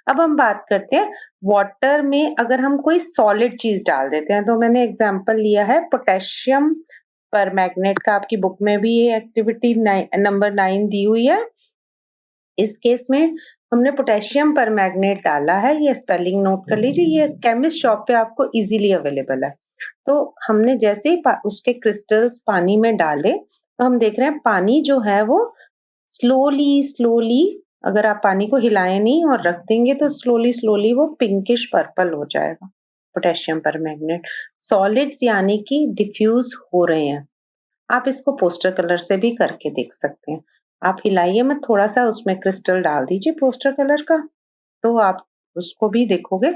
अब हम बात करते हैं वाटर में अगर हम कोई सॉलिड चीज डाल देते हैं, तो मैंने एग्जांपल लिया है पोटेशियम परमैंगनेट का। आपकी बुक में भी ये एक्टिविटी नंबर 9 दी हुई है। इस केस में हमने पोटेशियम परमैंगनेट डाला है, ये स्पेलिंग नोट कर लीजिए, ये केमिस्ट शॉप पे आपको इजीली अवेलेबल है। तो हमने जैसे ही उसके क्रिस्टल्स पानी में डाले, तो हम देख रहे हैं पानी जो है वो स्लोली स्लोली, अगर आप पानी को हिलाएं नहीं और रख देंगे तो स्लोली स्लोली वो पिंकिश पर्पल हो जाएगा। पोटेशियम परमैंगनेट सॉलिड्स यानी कि डिफ्यूज हो रहे हैं। आप इसको पोस्टर कलर से भी करके देख सकते हैं। आप हिलाइए मत, थोड़ा-सा उसमें क्रिस्टल डाल दीजिए पोस्टर कलर का, तो आप उसको भी देखोगे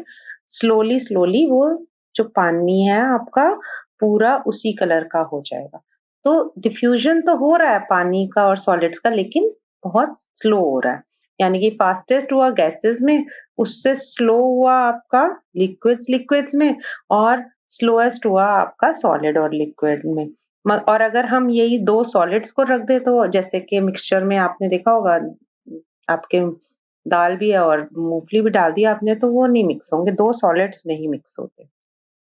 स्लोली स्लोली वो जो पानी है आपका पूरा उसी कलर का हो जाएगा। तो डिफ्यूजन तो हो रहा है पानी का और सॉलिड्स का, लेकिन बहुत स्लो हो रहा है। यानी कि फास्टेस्ट हुआ गैसेस में, उससे स्लो हुआ आपका लिक्विड्स लिक्विड्स में, और स्लोएस्ट हुआ आपका सॉलिड और लिक्विड में। और अगर हम यही 2 सॉलिड्स को रख दें, तो जैसे कि मिक्सचर में आपने देखा होगा, आपके दाल भी है और मूँगफली भी डाल दिया आपने, तो वो नहीं मिक्स होंगे, 2 सॉलिड्स नहीं मिक्स होते।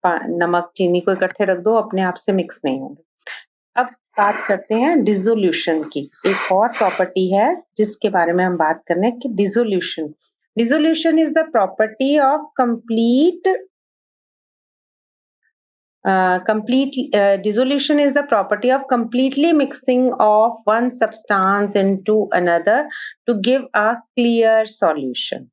नमक, चीनी को इकट्ठे रख दो, अपने आप से मिक्स नहीं होंगे। अब बात करते हैं डिसोल्यूशन की। एक और प्रॉपर्टी है जिसके बारे में हम बात कर रहे हैं कि dissolution. Dissolution is the property of dissolution is the property of completely mixing of one substance into another to give a clear solution.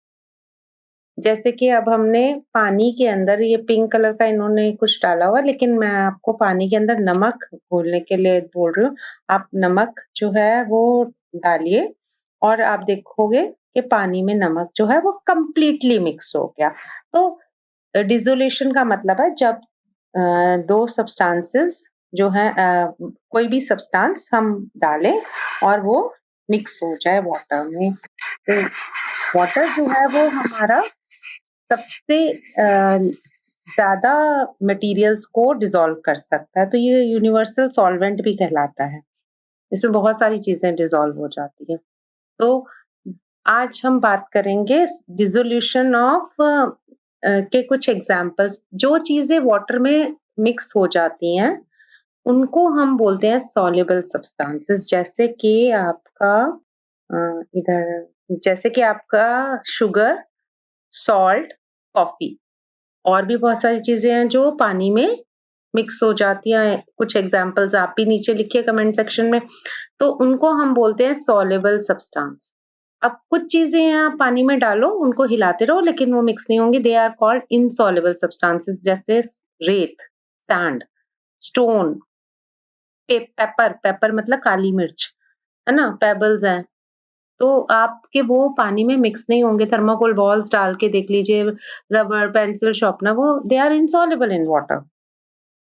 जैसे कि अब हमने पानी के अंदर ये पिंक कलर का इन्होंने कुछ डाला हुआ, लेकिन मैं आपको पानी के अंदर नमक घोलने के लिए बोल रही हूँ। आप नमक जो है वो डालिए और आप देखोगे कि पानी में नमक जो है वो कंप्लीटली मिक्स हो गया। तो डिसोल्यूशन का मतलब है जब 2 सब्सटेंसेस जो हैं, कोई भी सब्सटेंस हम डालें और वो मिक्स हो जाए वाटर में। तो वाटर जो है वो हमारा सबसे ज़्यादा मटेरियल्स को डिसॉल्व कर सकता है, तो ये यूनिवर्सल सॉल्वेंट भी कहलाता है। इसमें बहुत सारी चीज़ें डिसॉल्व हो जाती हैं। तो आज हम बात करेंगे डिसोल्यूशन ऑफ के कुछ एग्जांपल्स। जो चीज़ें वाटर में मिक्स हो जाती हैं, उनको हम बोलते हैं सॉल्युबल सब्सटेंसेस। जैसे कि आपका शुगर, सॉल्ट, कॉफी, और भी बहुत सारी चीज़ें हैं जो पानी में मिक्स हो जाती हैं। कुछ एग्ज़ाम्पल्स आप भी नीचे लिखिए कमेंट सेक्शन में। तो उनको हम बोलते हैं सॉल्युबल सब्सटेंस। अब कुछ चीज़ें हैं आप पानी में डालो, उनको हिलाते रहो लेकिन वो मिक्स नहीं होंगी, they are called insoluble substances, जैसे रेत, सैंड, स्टोन, पेपर, पेपर मतलब काली मिर्च, है ना? पेबल्स हैं। तो आपके वो पानी में मिक्स नहीं होंगे। थर्माकोल बॉल्स डाल के देख लीजिए, रबर, पेंसिल शार्पनर, वो they are insoluble in water.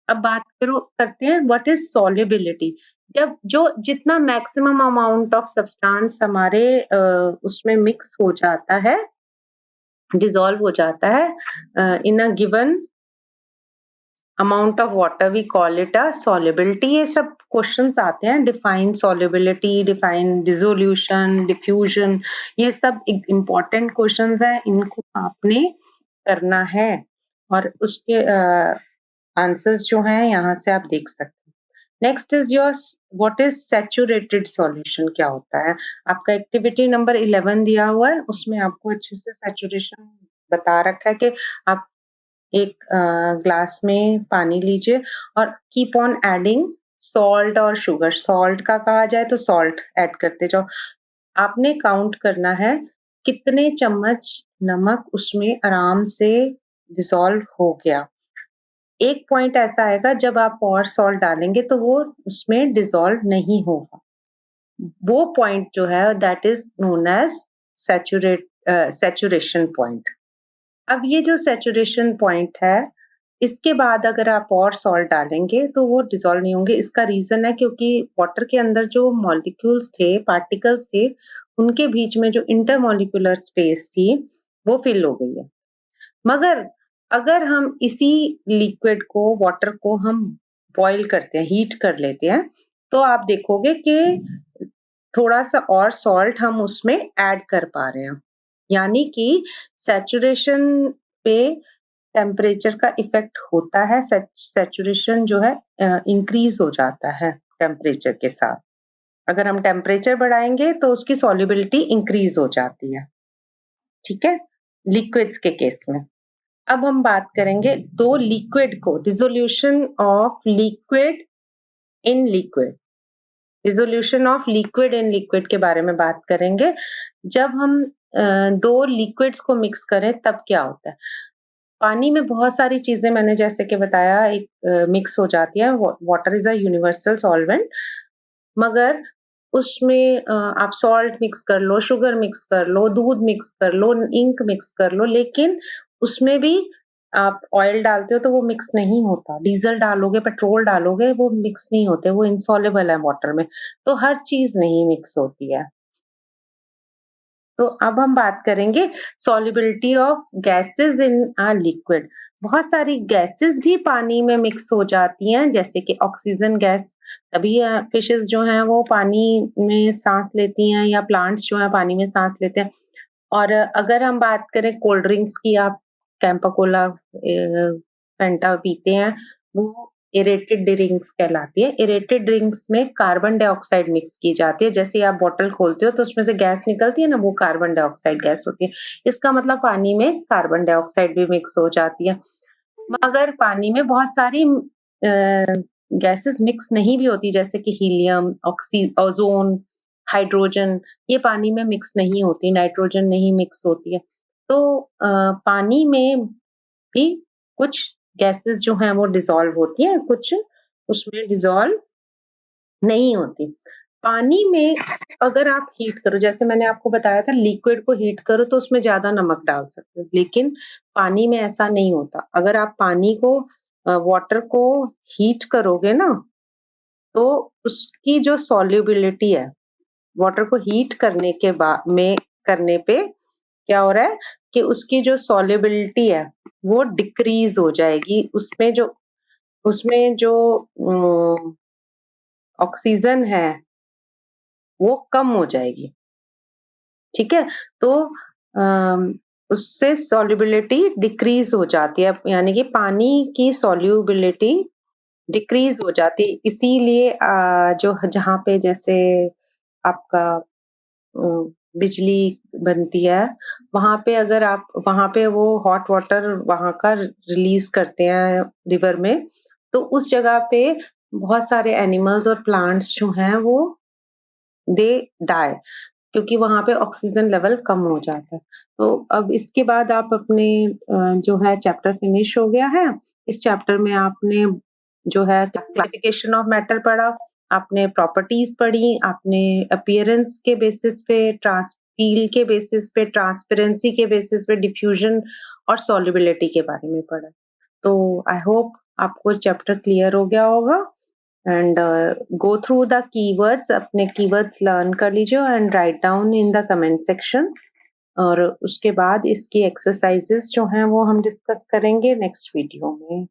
अब बात करते हैं व्हाट इज़ सॉल्युबिलिटी। जब जो जितना मैक्सिमम अमाउंट ऑफ सब्सटेंस हमारे उसमें मिक्स हो जाता है, डिसॉल्व हो जाता है in a given amount of water, we call it a solubility. ये सब क्वेश्चंस आते हैं, define solubility, define dissolution, diffusion, ये सब इम्पोर्टेंट क्वेश्चंस हैं, इनको आपने करना है और उसके आंसर्स जो हैं यहाँ से आप देख सकते हैं। Next is your what is saturated solution, क्या होता है? आपका एक्टिविटी नंबर 11 दिया हुआ है, उसमें आपको अच्छे से सैचुरेशन बता रखा है कि आप एक ग्लास में पानी लीजिए और कीप ऑन एडिंग सॉल्ट और शुगर। सॉल्ट का कहा जाए तो सॉल्ट ऐड करते जाओ। आपने काउंट करना है कितने चम्मच नमक उसमें आराम से डिसॉल्व हो गया। एक पॉइंट ऐसा आएगा जब आप और सॉल्ट डालेंगे तो वो उसमें डिसॉल्व नहीं होगा। वो पॉइंट जो है that is known as saturation point. अब ये जो सैचुरेशन पॉइंट है, इसके बाद अगर आप और सॉल्ट डालेंगे तो वो डिसॉल्व नहीं होंगे। इसका रीज़न है क्योंकि वाटर के अंदर जो मॉलिक्यूल्स थे, पार्टिकल्स थे, उनके बीच में जो इंटरमॉलिक्यूलर स्पेस थी, वो फिल हो गई है। मगर अगर हम इसी लिक्विड को, वाटर को हम बॉयल करते हैं, हीट कर लेते हैं, तो आप देखोगे कि थोड़ा-सा और सॉल्ट हम उसमें ऐड कर पा रहे हैं। यानी कि सैचुरेशन पे टेम्परेचर का इफेक्ट होता है, सैचुरेशन जो है इंक्रीज हो जाता है टेम्परेचर के साथ। अगर हम टेम्परेचर बढ़ाएंगे तो उसकी सॉल्युबिलिटी इंक्रीज हो जाती है, ठीक है, लिक्विड्स के केस में। अब हम बात करेंगे दो लिक्विड को, dissolution of liquid in liquid. Dissolution of liquid in liquid के बारे में बात करेंगे। जब हम दो लिक्विड्स को मिक्स करें तब क्या होता है। पानी में बहुत सारी चीजें मैंने जैसे कि बताया एक मिक्स हो जाती है। Water is a universal solvent, मगर उसमें आप सॉल्ट मिक्स कर लो, शुगर मिक्स कर लो, दूध मिक्स कर लो, इंक मिक्स कर लो, लेकिन उसमें भी आप ऑयल डालते हो तो वो मिक्स नहीं होता। डीजल डालोगे, पेट्रोल डालोगे, वो मिक्स नहीं होते, वो इनसॉल्युबल है वाटर में। तो हर चीज नहीं मिक्स होती है। तो अब हम बात करेंगे solubility of gases in a liquid. बहुत सारी गैसेस भी पानी में मिक्स हो जाती हैं, जैसे कि ऑक्सीजन गैस। तभी फिशेस जो हैं वो पानी में सांस लेती हैं, या प्लांट्स जो हैं पानी में सांस लेते हैं। और अगर हम बात करें कोल्ड ड्रिंक्स की, आप कैंपा कोला, फैंटा पीते हैं, वो एरेटेड ड्रिंक्स कहलाती है। एरेटेड ड्रिंक्स में कार्बन डाइऑक्साइड मिक्स की जाती है। जैसे आप बॉटल खोलते हो तो उसमें से गैस निकलती है ना, वो कार्बन डाइऑक्साइड गैस होती है। इसका मतलब पानी में कार्बन डाइऑक्साइड भी मिक्स हो जाती है। मगर पानी में बहुत सारी गैसेस मिक्स नहीं भी होती, जैसे कि हीलियम, ओजोन, हाइड्रोजन, ये पानी में मिक्स नहीं होती, नाइट्रोजन नहीं मिक्स होती है। तो पानी में भी कुछ गैसेस जो हैं वो डिसॉल्व होती हैं, कुछ उसमें डिसॉल्व नहीं होती। पानी में अगर आप हीट करो, जैसे मैंने आपको बताया था लिक्विड को हीट करो तो उसमें ज़्यादा नमक डाल सकते हो, लेकिन पानी में ऐसा नहीं होता। अगर आप पानी को वाटर को हीट करोगे ना, तो उसकी जो सॉल्युबिलिटी है, वाटर को हीट करने के बाद में करने पे क्या हो रहा है कि उसकी जो सॉल्युबिलिटी है वो डिक्रीज हो जाएगी। उसमें जो ऑक्सीजन है वो कम हो जाएगी, ठीक है। तो उससे सॉल्युबिलिटी डिक्रीज हो जाती है, यानी कि पानी की सॉल्युबिलिटी डिक्रीज हो जाती है। इसीलिए जो जहाँ पे जैसे आपका बिजली बनती है, वहां पे वो हॉट वाटर वहां का रिलीज करते हैं रिवर में, तो उस जगह पे बहुत सारे एनिमल्स और प्लांट्स जो हैं वो दे डाई, क्योंकि वहां पे ऑक्सीजन लेवल कम हो जाता है। तो अब इसके बाद आप अपने जो है चैप्टर फिनिश हो गया है। इस चैप्टर में आपने जो है क्लासिफिकेशन ऑफ मैटर पढ़ा, आपने प्रॉपर्टीज पढ़ी, आपने अपीयरेंस के बेसिस पे, फील के बेसिस पे, ट्रांसपेरेंसी के बेसिस पे, डिफ्यूजन और सॉल्युबिलिटी के बारे में पढ़ा। तो आई होप आपको चैप्टर क्लियर हो गया होगा। And go through the keywords, अपने कीवर्ड्स लर्न कर लीजिए and write down in the comment section. और उसके बाद इसकी एक्सरसाइजेस जो हैं वो हम डिस्कस करेंगे नेक्स्ट वीडियो में।